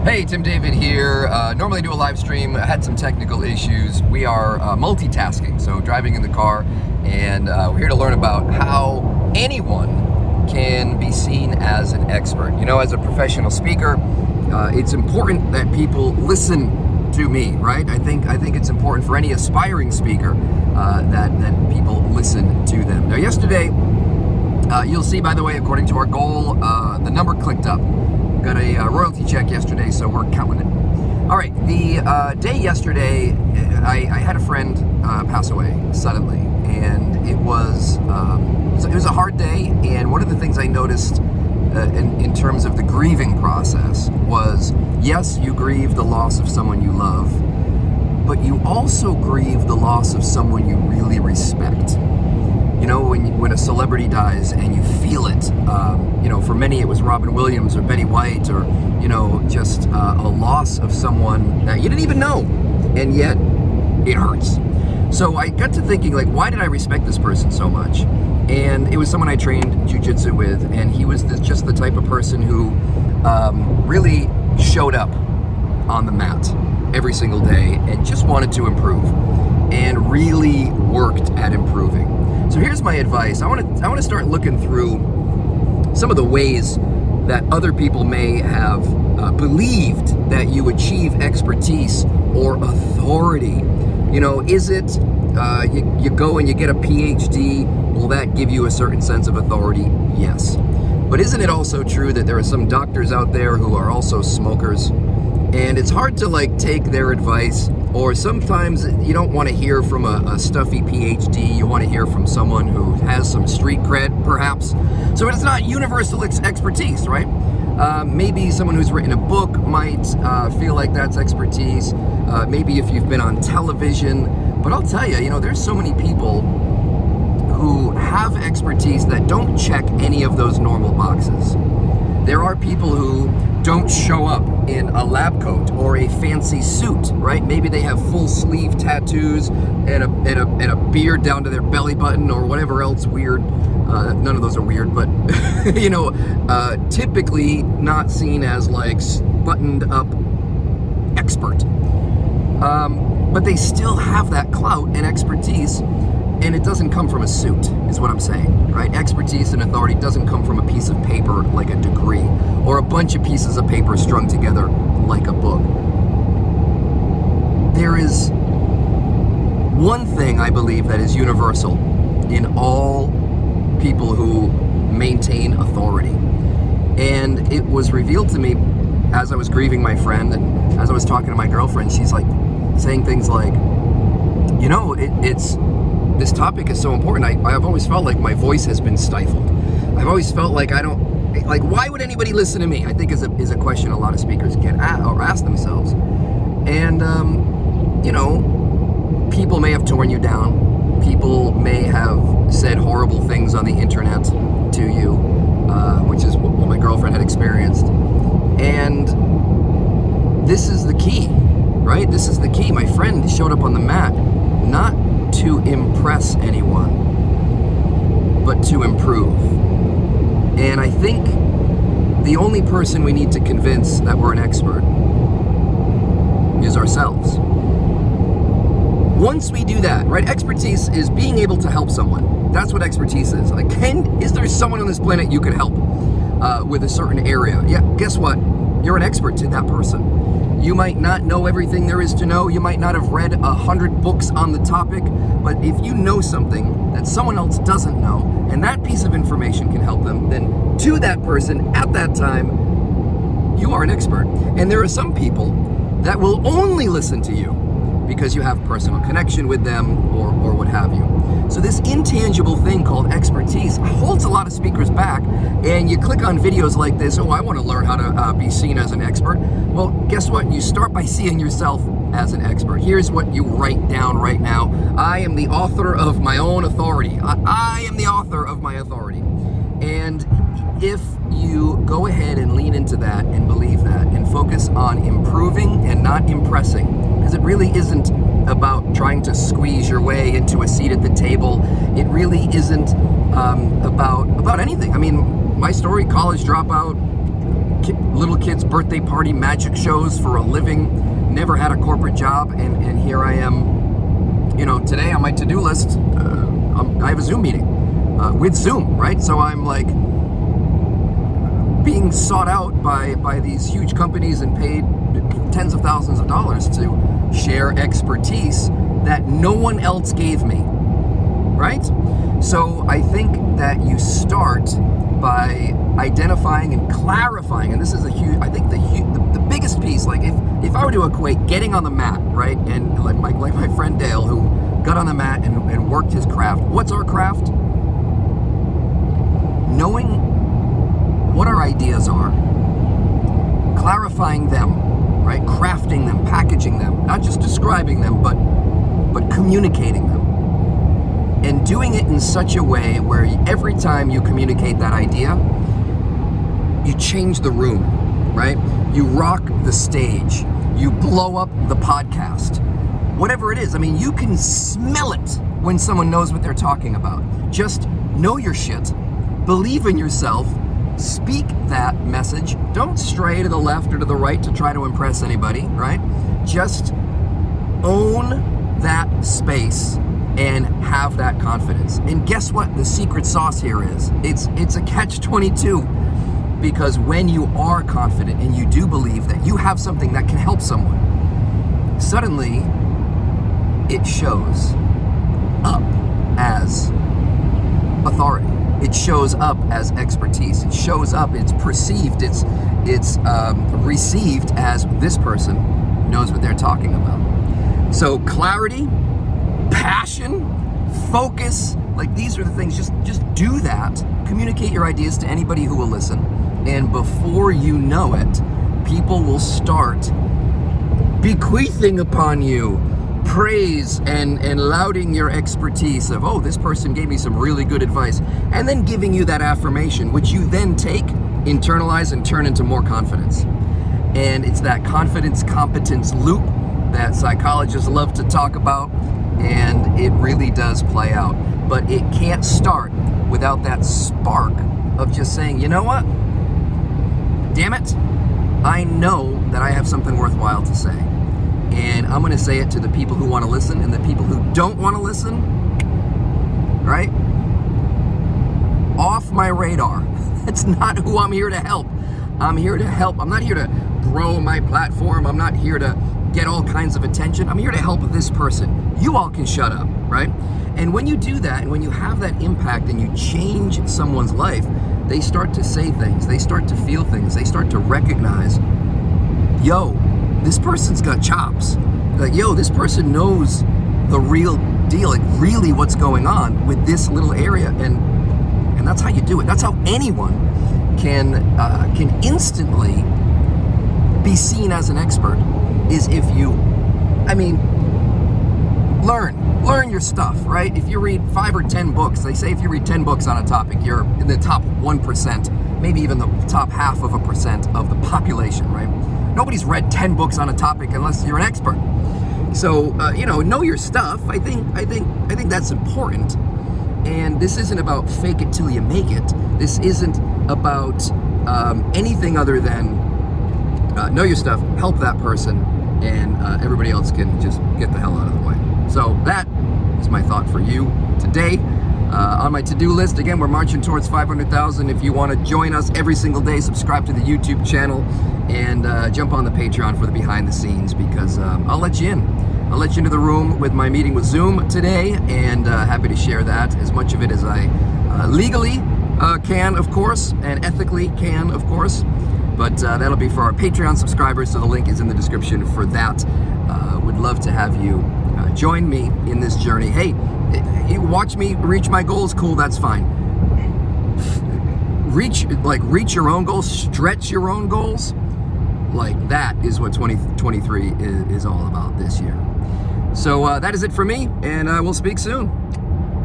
Hey, Tim David here. Normally do a live stream. I had some technical issues. We are multitasking, so driving in the car, and we're here to learn about how anyone can be seen as an expert. You know, as a professional speaker, it's important that people listen to me, right? I think it's important for any aspiring speaker that people listen to them. Now, yesterday, you'll see, by the way, according to our goal, the number clicked up. Got a royalty check yesterday, so we're counting it. All right, the day yesterday, I had a friend pass away suddenly, and it was a hard day. And one of the things I noticed in terms of the grieving process was, yes, you grieve the loss of someone you love, but you also grieve the loss of someone you really respect. You know, when a celebrity dies and you feel it, you know, for many it was Robin Williams or Betty White, or, you know, just a loss of someone that you didn't even know, and yet it hurts. So I got to thinking, like, why did I respect this person so much? And it was someone I trained jiu-jitsu with, and he was just the type of person who really showed up on the mat every single day and just wanted to improve and really worked at improving. So here's my advice. I want to start looking through some of the ways that other people may have believed that you achieve expertise or authority. You know, is it you go and you get a PhD? Will that give you a certain sense of authority? Yes. But isn't it also true that there are some doctors out there who are also smokers? And it's hard to, like, take their advice, or sometimes you don't want to hear from a stuffy PhD. You want to hear from someone who has some street cred, perhaps. So it's not universal expertise, right? Maybe someone who's written a book might feel like that's expertise. Maybe if you've been on television. But I'll tell you, you know, there's so many people who have expertise that don't check any of those normal boxes. There are people who don't show up in a lab coat or a fancy suit, right? Maybe they have full sleeve tattoos and a beard down to their belly button or whatever else weird. None of those are weird, but you know, typically not seen as, like, buttoned up expert. But they still have that clout and expertise, and it doesn't come from a suit, is what I'm saying, right? Expertise and authority doesn't come from a piece of paper like a degree, or a bunch of pieces of paper strung together like a book. There is one thing I believe that is universal in all people who maintain authority. And it was revealed to me as I was grieving my friend, and as I was talking to my girlfriend. She's like saying things like, you know, this topic is so important. I've always felt like my voice has been stifled. I've always felt like why would anybody listen to me? I think is a question a lot of speakers get or ask themselves. And, you know, people may have torn you down. People may have said horrible things on the internet to you, which is what my girlfriend had experienced. And this is the key, right? This is the key. My friend showed up on the mat, not to impress anyone, but to improve. And I think the only person we need to convince that we're an expert is ourselves. Once we do that, right? Expertise is being able to help someone. That's what expertise is. Like, is there someone on this planet you can help with a certain area? Yeah, guess what? You're an expert to that person. You might not know everything there is to know. You might not have read 100 books on the topic, but if you know something that someone else doesn't know, and that piece of information can help them, then to that person at that time, you are an expert. And there are some people that will only listen to you because you have personal connection with them or what have you. So this intangible thing called expertise holds a lot of speakers back, and you click on videos like this, oh, I want to learn how to be seen as an expert. Well, guess what? You start by seeing yourself as an expert. Here's what you write down right now. I am the author of my own authority. I am the author of my authority. And if you go ahead and lean into that and believe that and focus on improving and not impressing, because it really isn't about trying to squeeze your way into a seat at the table. It really isn't about anything. I mean, my story, college dropout, little kids' birthday party magic shows for a living, never had a corporate job, and here I am, you know, today on my to-do list, I have a Zoom meeting with Zoom, right? So I'm like being sought out by these huge companies and paid tens of thousands of dollars to share expertise that no one else gave me, right? So I think that you start by identifying and clarifying, and this is a huge, I think the biggest piece, like if I were to equate getting on the mat, right, and like my friend Dale, who got on the mat and worked his craft. What's our craft? Knowing what our ideas are, clarifying them, right, crafting them, packaging them, not just describing them, but communicating them. And doing it in such a way where every time you communicate that idea, you change the room, right? You rock the stage. You blow up the podcast. Whatever it is. I mean, you can smell it when someone knows what they're talking about. Just know your shit. Believe in yourself. Speak that message. Don't stray to the left or to the right to try to impress anybody, right? Just own that space and have that confidence. And guess what the secret sauce here is? It's a catch-22, because when you are confident and you do believe that you have something that can help someone, suddenly it shows up as authority. It shows up as expertise. It shows up, it's perceived, it's received as this person knows what they're talking about. So clarity, passion, focus, like these are the things, just do that. Communicate your ideas to anybody who will listen. And before you know it, people will start bequeathing upon you praise and lauding your expertise of, oh, this person gave me some really good advice, and then giving you that affirmation, which you then take, internalize, and turn into more confidence. And it's that confidence competence loop that psychologists love to talk about, and it really does play out. But it can't start without that spark of just saying, you know what? Damn it, I know that I have something worthwhile to say. And I'm going to say it to the people who want to listen, and the people who don't want to listen, right? Off my radar. That's not who I'm here to help. I'm here to help. I'm not here to grow my platform. I'm not here to get all kinds of attention. I'm here to help this person. You all can shut up, right? And when you do that, and when you have that impact and you change someone's life, they start to say things. They start to feel things. They start to recognize, yo, this person's got chops. Like, yo, this person knows the real deal, like really what's going on with this little area. And that's how you do it. That's how anyone can instantly be seen as an expert, is if you, I mean, learn your stuff, right? If you read 5 or 10 books, they say if you read 10 books on a topic, you're in the top 1%, maybe even the top 0.5% of the population, right? Nobody's read 10 books on a topic unless you're an expert. So, know your stuff. I think that's important. And this isn't about fake it till you make it. This isn't about anything other than know your stuff, help that person, and everybody else can just get the hell out of the way. So that is my thought for you today. On my to-do list, again, we're marching towards 500,000. If you want to join us every single day, subscribe to the YouTube channel and jump on the Patreon for the behind the scenes, because I'll let you in. I'll let you into the room with my meeting with Zoom today, and happy to share that, as much of it as I legally can, of course, and ethically can, of course. But that'll be for our Patreon subscribers, so the link is in the description for that. Would love to have you join me in this journey. Hey, you watch me reach my goals, cool, that's fine. Reach your own goals, stretch your own goals. Like, that is what 2023 is all about this year. So that is it for me, and we'll speak soon.